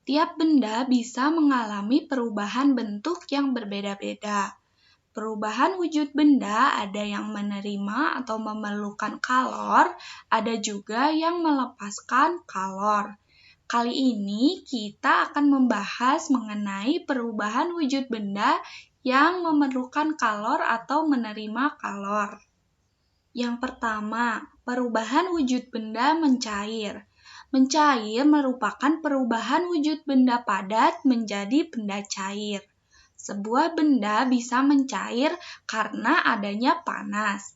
Tiap benda bisa mengalami perubahan bentuk yang berbeda-beda. Perubahan wujud benda ada yang menerima atau memerlukan kalor, ada juga yang melepaskan kalor. Kali ini kita akan membahas mengenai perubahan wujud benda yang memerlukan kalor atau menerima kalor. Yang pertama, perubahan wujud benda mencair. Mencair merupakan perubahan wujud benda padat menjadi benda cair. Sebuah benda bisa mencair karena adanya panas.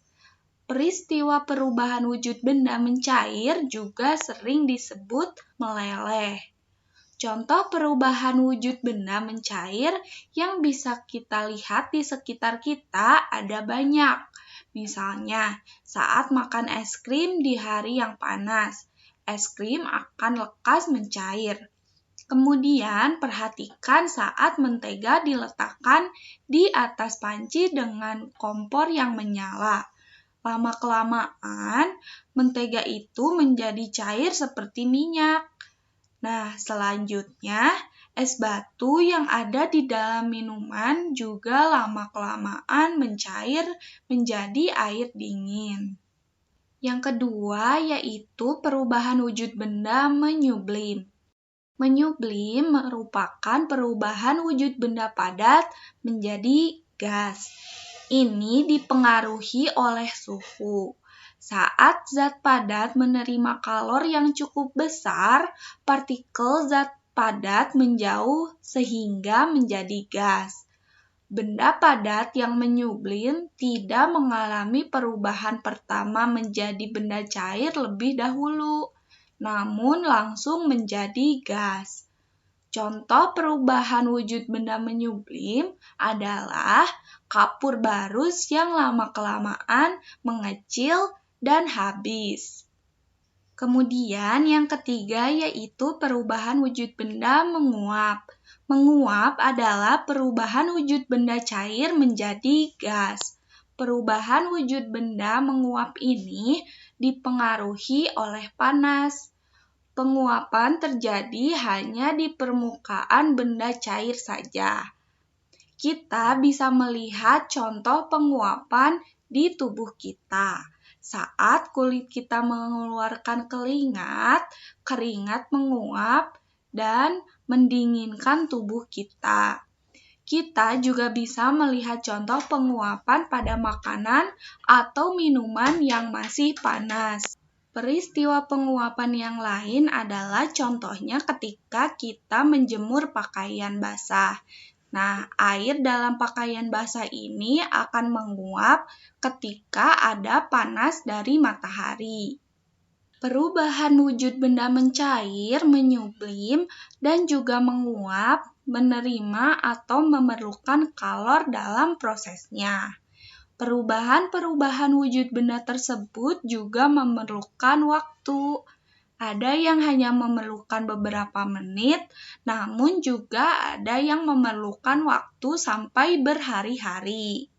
Peristiwa perubahan wujud benda mencair juga sering disebut meleleh. Contoh perubahan wujud benda mencair yang bisa kita lihat di sekitar kita ada banyak. Misalnya, saat makan es krim di hari yang panas, es krim akan lekas mencair. Kemudian, perhatikan saat mentega diletakkan di atas panci dengan kompor yang menyala. Lama-kelamaan, mentega itu menjadi cair seperti minyak. Nah, selanjutnya, es batu yang ada di dalam minuman juga lama-kelamaan mencair menjadi air dingin. Yang kedua yaitu perubahan wujud benda menyublim. Menyublim merupakan perubahan wujud benda padat menjadi gas. Ini dipengaruhi oleh suhu. Saat zat padat menerima kalor yang cukup besar, partikel zat padat menjauh sehingga menjadi gas. Benda padat yang menyublim tidak mengalami perubahan pertama menjadi benda cair lebih dahulu, namun langsung menjadi gas. Contoh perubahan wujud benda menyublim adalah kapur barus yang lama-kelamaan mengecil dan habis. Kemudian yang ketiga yaitu perubahan wujud benda menguap. Menguap adalah perubahan wujud benda cair menjadi gas. Perubahan wujud benda menguap ini dipengaruhi oleh panas. Penguapan terjadi hanya di permukaan benda cair saja. Kita bisa melihat contoh penguapan di tubuh kita. Saat kulit kita mengeluarkan keringat menguap dan mendinginkan tubuh kita. Kita juga bisa melihat contoh penguapan pada makanan atau minuman yang masih panas. Peristiwa penguapan yang lain adalah contohnya ketika kita menjemur pakaian basah. Nah, air dalam pakaian basah ini akan menguap ketika ada panas dari matahari. Perubahan wujud benda mencair, menyublim, dan juga menguap, menerima atau memerlukan kalor dalam prosesnya. Perubahan-perubahan wujud benda tersebut juga memerlukan waktu. Ada yang hanya memerlukan beberapa menit, namun juga ada yang memerlukan waktu sampai berhari-hari.